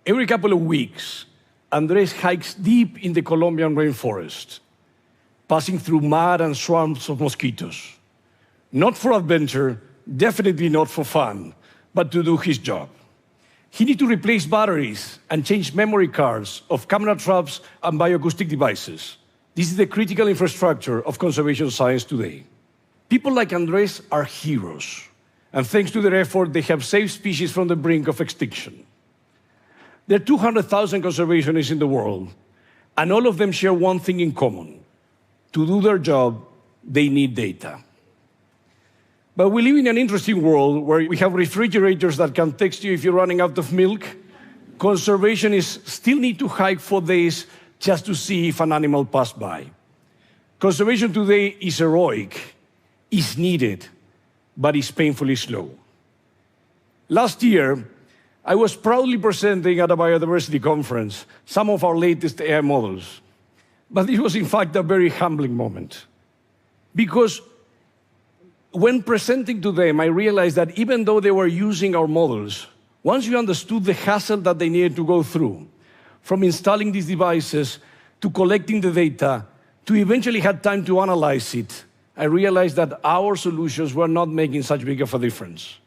Every couple of weeks, Andres hikes deep in the Colombian rainforest, passing through mud and swarms of mosquitoes. Not for adventure, definitely not for fun, but to do his job. He needs to replace batteries and change memory cards of camera traps and bioacoustic devices. This is the critical infrastructure of conservation science today. People like Andres are heroes, and thanks to their effort, they have saved species from the brink of extinction. There are 200,000 conservationists in the world, and all of them share one thing in common. To do their job, they need data. But we live in an interesting world where we have refrigerators that can text you if you're running out of milk. Conservationists still need to hike for days just to see if an animal passed by. Conservation today is heroic, is needed, but is painfully slow. Last year, I was proudly presenting at a biodiversity conference some of our latest AI models. But it was, in fact, a very humbling moment. Because when presenting to them, I realized that even though they were using our models, once you understood the hassle that they needed to go through, from installing these devices to collecting the data, to eventually had time to analyze it, I realized that our solutions were not making such big of a difference.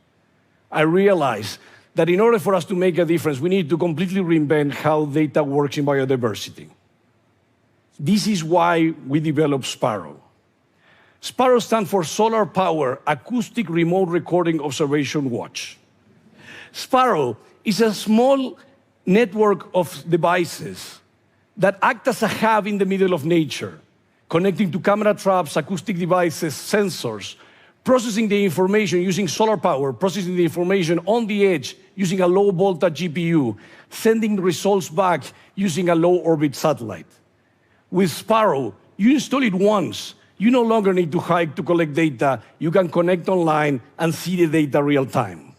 I realized that in order for us to make a difference, we need to completely reinvent how data works in biodiversity. This is why we developed Sparrow. Sparrow stands for Solar Power Acoustic Remote Recording Observation Watch. Sparrow is a small network of devices that act as a hub in the middle of nature, connecting to camera traps, acoustic devices, sensors, processing the information using solar power, processing the information on the edge using a low-voltage GPU, sending results back using a low-orbit satellite. With Sparrow, you install it once. You no longer need to hike to collect data. You can connect online and see the data real time.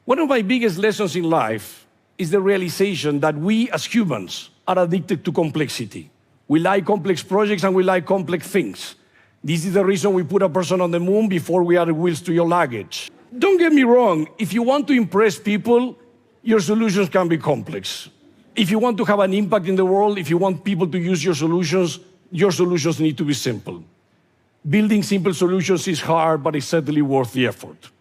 One of my biggest lessons in life is the realization that we as humans are addicted to complexity. We like complex projects and we like complex things. This is the reason we put a person on the moon before we add wheels to your luggage. Don't get me wrong, if you want to impress people, your solutions can be complex. If you want to have an impact in the world, if you want people to use your solutions need to be simple. Building simple solutions is hard, but it's certainly worth the effort.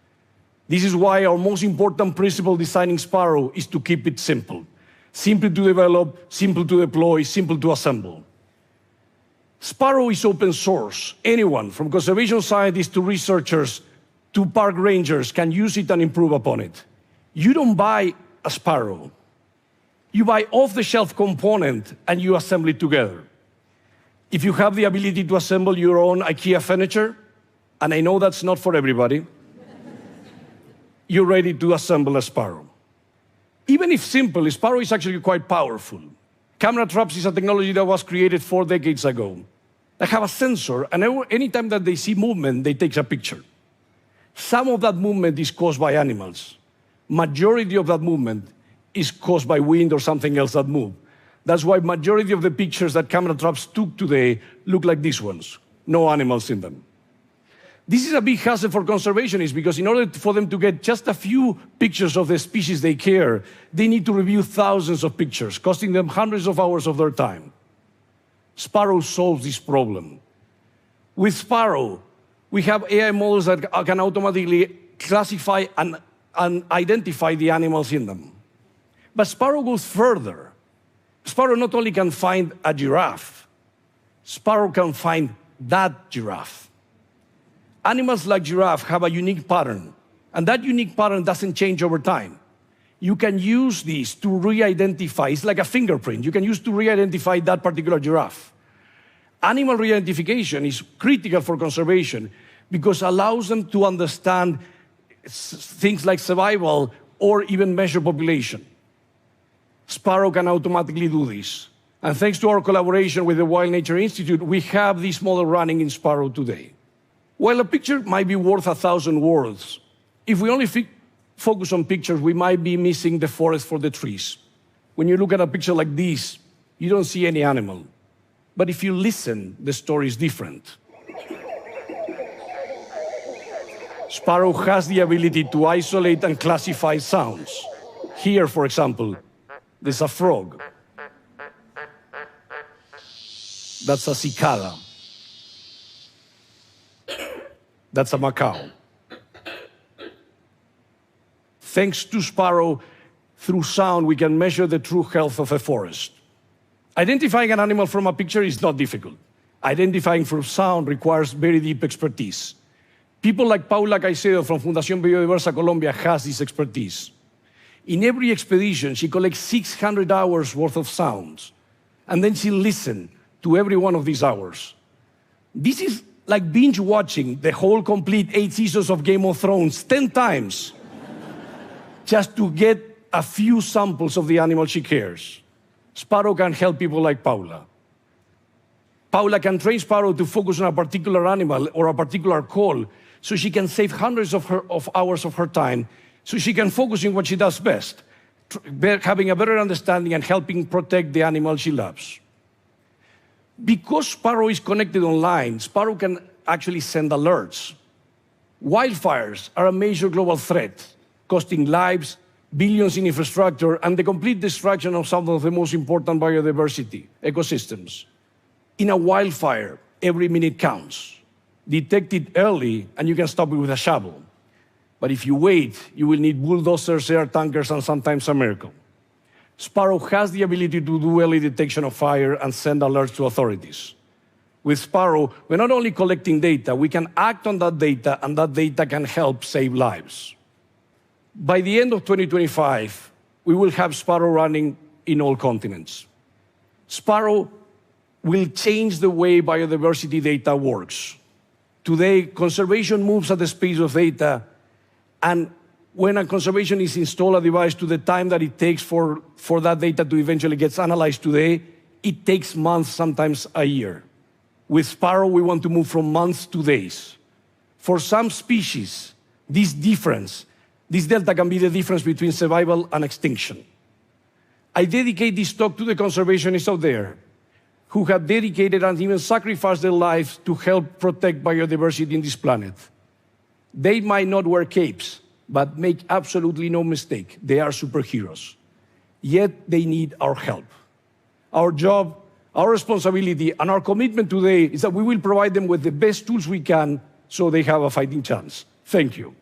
This is why our most important principle designing Sparrow is to keep it simple. Simple to develop, simple to deploy, simple to assemble. Sparrow is open source. Anyone, from conservation scientists to researchers to park rangers, can use it and improve upon it. You don't buy a Sparrow. You buy off-the-shelf component and you assemble it together. If you have the ability to assemble your own IKEA furniture, and I know that's not for everybody, you're ready to assemble a Sparrow. Even if simple, Sparrow is actually quite powerful. Camera traps is a technology that was created 4 decades ago. They have a sensor, and anytime that they see movement, they take a picture. Some of that movement is caused by animals. Majority of that movement is caused by wind or something else that moves. That's why majority of the pictures that camera traps took today look like these ones. No animals in them. This is a big hassle for conservationists because in order for them to get just a few pictures of the species they care, they need to review thousands of pictures, costing them hundreds of hours of their time. Sparrow solves this problem. With Sparrow, we have AI models that can automatically classify and identify the animals in them. But Sparrow goes further. Sparrow not only can find a giraffe, Sparrow can find that giraffe. Animals like giraffe have a unique pattern, and that unique pattern doesn't change over time. You can use this to re-identify. It's like a fingerprint. You can use to re-identify that particular giraffe. Animal re-identification is critical for conservation because it allows them to understand things like survival or even measure population. Sparrow can automatically do this. And thanks to our collaboration with the Wild Nature Institute, we have this model running in Sparrow today. While a picture might be worth 1,000 words, if we only focus on pictures, we might be missing the forest for the trees. When you look at a picture like this, you don't see any animal. But if you listen, the story is different. Sparrow has the ability to isolate and classify sounds. Here, for example, There's a frog. That's a cicada. That's a macaw. Thanks to Sparrow, through sound, we can measure the true health of a forest. Identifying an animal from a picture is not difficult. Identifying from sound requires very deep expertise. People like Paula Caicedo from Fundación Biodiversa Colombia has this expertise. In every expedition, she collects 600 hours worth of sounds, and then she listens to every one of these hours. This is like binge watching the whole complete 8 seasons of Game of Thrones 10 times just to get a few samples of the animal she cares. Sparrow can help people like Paula. Paula can train Sparrow to focus on a particular animal or a particular call so she can save hundreds of hours of her time so she can focus on what she does best, having a better understanding and helping protect the animal she loves. Because Sparrow is connected online, Sparrow can actually send alerts. Wildfires are a major global threat, costing lives, billions in infrastructure, and the complete destruction of some of the most important biodiversity ecosystems. In a wildfire, every minute counts. Detect it early, and you can stop it with a shovel. But if you wait, you will need bulldozers, air tankers, and sometimes a miracle. Sparrow has the ability to do early detection of fire and send alerts to authorities. With Sparrow, we're not only collecting data, we can act on that data, and that data can help save lives. By the end of 2025, we will have Sparrow running in all continents. Sparrow will change the way biodiversity data works. Today, conservation moves at the speed of data, and when a conservationist installs a device to the time that it takes for that data to eventually get analyzed today, it takes months, sometimes a year. With Sparrow, we want to move from months to days. For some species, this delta can be the difference between survival and extinction. I dedicate this talk to the conservationists out there who have dedicated and even sacrificed their lives to help protect biodiversity in this planet. They might not wear capes, but make absolutely no mistake, they are superheroes. Yet they need our help. Our job, our responsibility, and our commitment today is that we will provide them with the best tools we can so they have a fighting chance. Thank you.